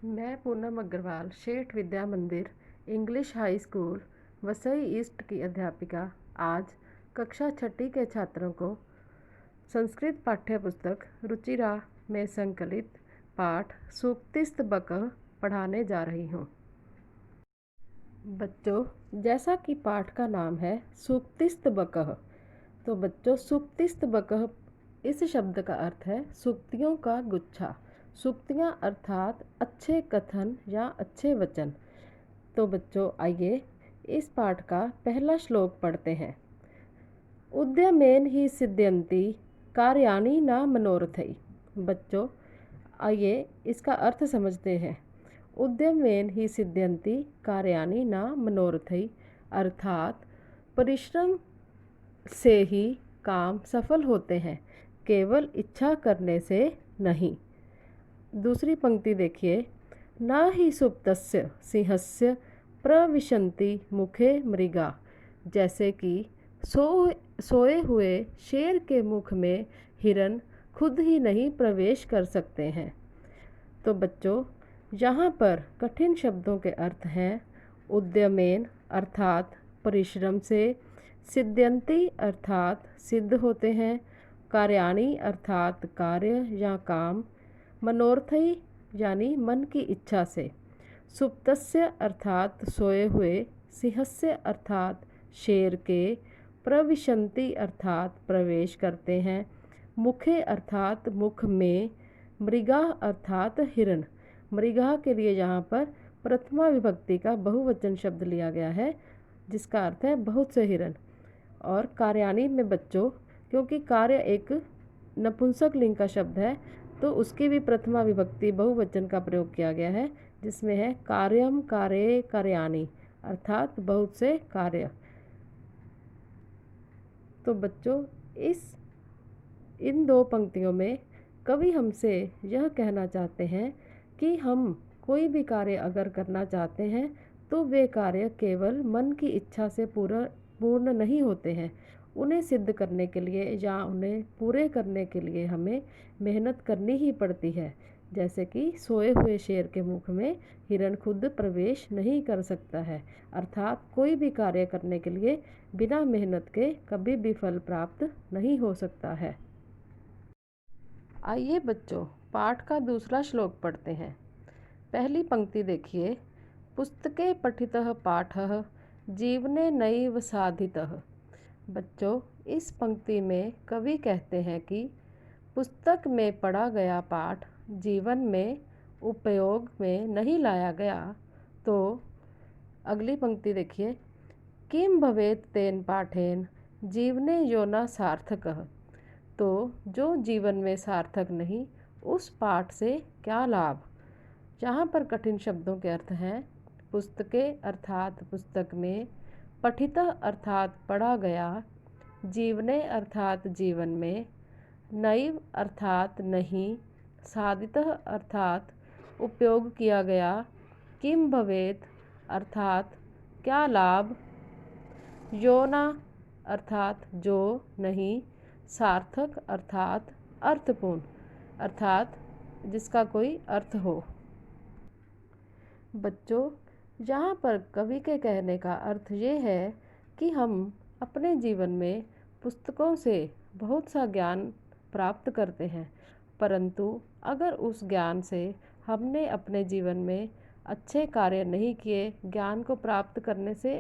मैं पूनम अग्रवाल शेठ विद्या मंदिर English high school Vasai east की अध्यापिका आज कक्षा छठी के छात्रों को संस्कृत पाठ्य पुस्तक रुचिरा में संकलित पाठ सूक्तिस्त बकह पढ़ाने जा रही हूँ। बच्चों, जैसा कि पाठ का नाम है सूक्तिस्त बकह, तो बच्चों सूक्तिस्त बकह इस शब्द का अर्थ है सूक्तियों का गुच्छा। सूक्तियाँ अर्थात अच्छे कथन या अच्छे वचन। तो बच्चों आइए इस पाठ का पहला श्लोक पढ़ते हैं। उद्यमेन ही सिद्ध्यन्ति कार्याणि न मनोरथै। बच्चों आइए इसका अर्थ समझते हैं। उद्यमेन ही सिद्ध्यन्ति कार्याणि न मनोरथै अर्थात परिश्रम से ही काम सफल होते हैं, केवल इच्छा करने से नहीं। दूसरी पंक्ति देखिए। न ही सुप्तस्य सिंहस्य प्रविशन्ति मुखे मृगा। जैसे कि सोए हुए शेर के मुख में हिरन खुद ही नहीं प्रवेश कर सकते हैं। तो बच्चों यहाँ पर कठिन शब्दों के अर्थ हैं उद्यमेन अर्थात परिश्रम से, सिद्ध्यन्ति अर्थात सिद्ध होते हैं, कार्याणि अर्थात कार्य या काम, मनोरथै यानी मन की इच्छा से, सुप्तस्य अर्थात सोए हुए, सिंहस्य अर्थात शेर के, प्रविशन्ति अर्थात प्रवेश करते हैं, मुखे अर्थात मुख में, मृगा अर्थात हिरण। मृगा के लिए यहाँ पर प्रथमा विभक्ति का बहुवचन शब्द लिया गया है जिसका अर्थ है बहुत से हिरण। और कार्याणि में बच्चों क्योंकि कार्य एक नपुंसक लिंग का शब्द है तो उसकी भी प्रथमा विभक्ति बहुवचन का प्रयोग किया गया है जिसमें है कार्यम कार्ये कार्याणि अर्थात बहुत से कार्य। तो बच्चों इन दो पंक्तियों में कवि हमसे यह कहना चाहते हैं कि हम कोई भी कार्य अगर करना चाहते हैं तो वे कार्य केवल मन की इच्छा से पूर्ण नहीं होते हैं। उन्हें सिद्ध करने के लिए या उन्हें पूरे करने के लिए हमें मेहनत करनी ही पड़ती है। जैसे कि सोए हुए शेर के मुख में हिरण खुद प्रवेश नहीं कर सकता है, अर्थात कोई भी कार्य करने के लिए बिना मेहनत के कभी भी फल प्राप्त नहीं हो सकता है। आइए बच्चों पाठ का दूसरा श्लोक पढ़ते हैं। पहली पंक्ति देखिए। पुस्तके पठितः पाठः जीवने नैव साधितः। बच्चों इस पंक्ति में कवि कहते हैं कि पुस्तक में पढ़ा गया पाठ जीवन में उपयोग में नहीं लाया गया। तो अगली पंक्ति देखिए। किम भवेत तेन पाठेन जीवने यो न सार्थकः। तो जो जीवन में सार्थक नहीं उस पाठ से क्या लाभ। यहाँ पर कठिन शब्दों के अर्थ हैं पुस्तके अर्थात पुस्तक में, पठितः अर्थात पढ़ा गया, जीवने अर्थात जीवन में, नैव अर्थात नहीं, साधितः अर्थात उपयोग किया गया, किम भवेत अर्थात क्या लाभ, योना अर्थात जो नहीं, सार्थक अर्थात अर्थपूर्ण अर्थात जिसका कोई अर्थ हो। बच्चों यहाँ पर कवि के कहने का अर्थ ये है कि हम अपने जीवन में पुस्तकों से बहुत सा ज्ञान प्राप्त करते हैं, परंतु अगर उस ज्ञान से हमने अपने जीवन में अच्छे कार्य नहीं किए, ज्ञान को प्राप्त करने से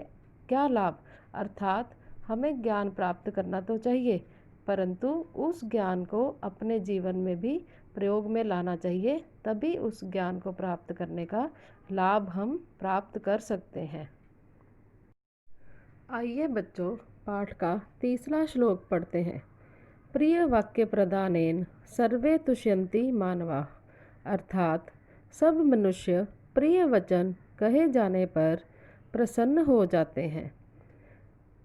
क्या लाभ। अर्थात हमें ज्ञान प्राप्त करना तो चाहिए परंतु उस ज्ञान को अपने जीवन में भी प्रयोग में लाना चाहिए, तभी उस ज्ञान को प्राप्त करने का लाभ हम प्राप्त कर सकते हैं। आइए बच्चों पाठ का तीसरा श्लोक पढ़ते हैं। प्रिय वाक्य प्रदानेन सर्वे तुष्यन्ति मानवा। अर्थात सब मनुष्य प्रिय वचन कहे जाने पर प्रसन्न हो जाते हैं।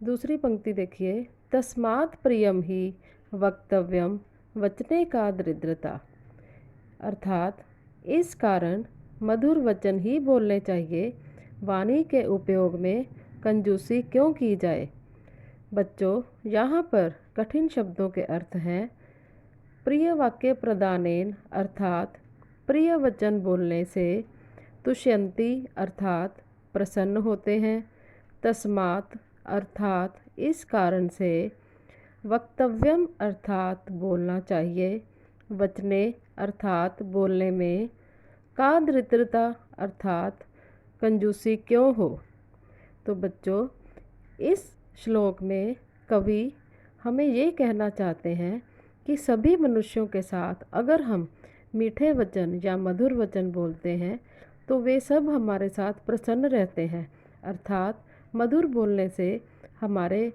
दूसरी पंक्ति देखिए। तस्मात् प्रियम ही वक्तव्यम वचने का दृढ़ता। अर्थात इस कारण मधुर वचन ही बोलने चाहिए, वाणी के उपयोग में कंजूसी क्यों की जाए। बच्चों यहाँ पर कठिन शब्दों के अर्थ हैं प्रिय वाक्य प्रदानेन अर्थात प्रिय वचन बोलने से, तुष्यन्ति अर्थात प्रसन्न होते हैं। तस्मात् अर्थात इस कारण से। वक्तव्यम अर्थात बोलना चाहिए। वचने अर्थात बोलने में। कादृत्रता अर्थात कंजूसी क्यों हो। तो बच्चों, इस श्लोक में कवि हमें ये कहना चाहते हैं कि सभी मनुष्यों के साथ अगर हम मीठे वचन या मधुर वचन बोलते हैं तो वे सब हमारे साथ प्रसन्न रहते हैं। अर्थात मधुर बोलने से हमारे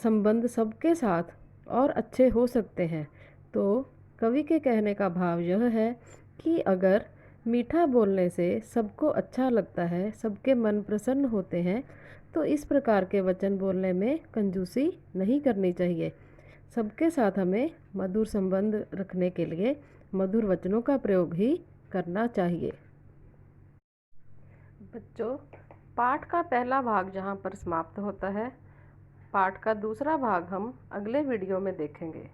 संबंध सबके साथ और अच्छे हो सकते हैं। तो कवि के कहने का भाव यह है कि अगर मीठा बोलने से सबको अच्छा लगता है, सबके मन प्रसन्न होते हैं, तो इस प्रकार के वचन बोलने में कंजूसी नहीं करनी चाहिए। सबके साथ हमें मधुर संबंध रखने के लिए मधुर वचनों का प्रयोग ही करना चाहिए। बच्चों, पाठ का पहला भाग यहाँ पर समाप्त होता है। पाठ का दूसरा भाग हम अगले वीडियो में देखेंगे।